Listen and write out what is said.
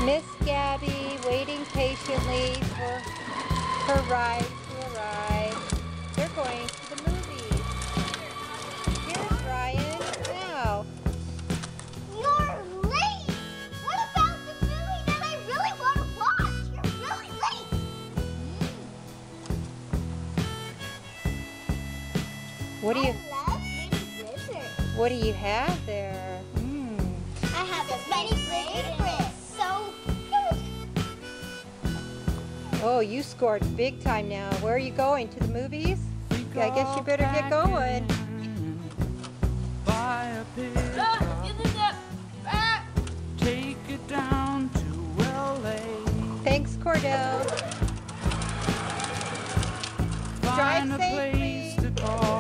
Miss Gabi waiting patiently for her ride to arrive. They're going to the movies. Here's Ryan now. You're late! What about the movie that I really want to watch? You're really late! What do you have there? I have this mini blizzard. So good. Oh, you scored big time now. Where are you going? To the movies? I guess you better get going. Take it down to LA. Thanks, Cordell. Drive Find a safely. place to call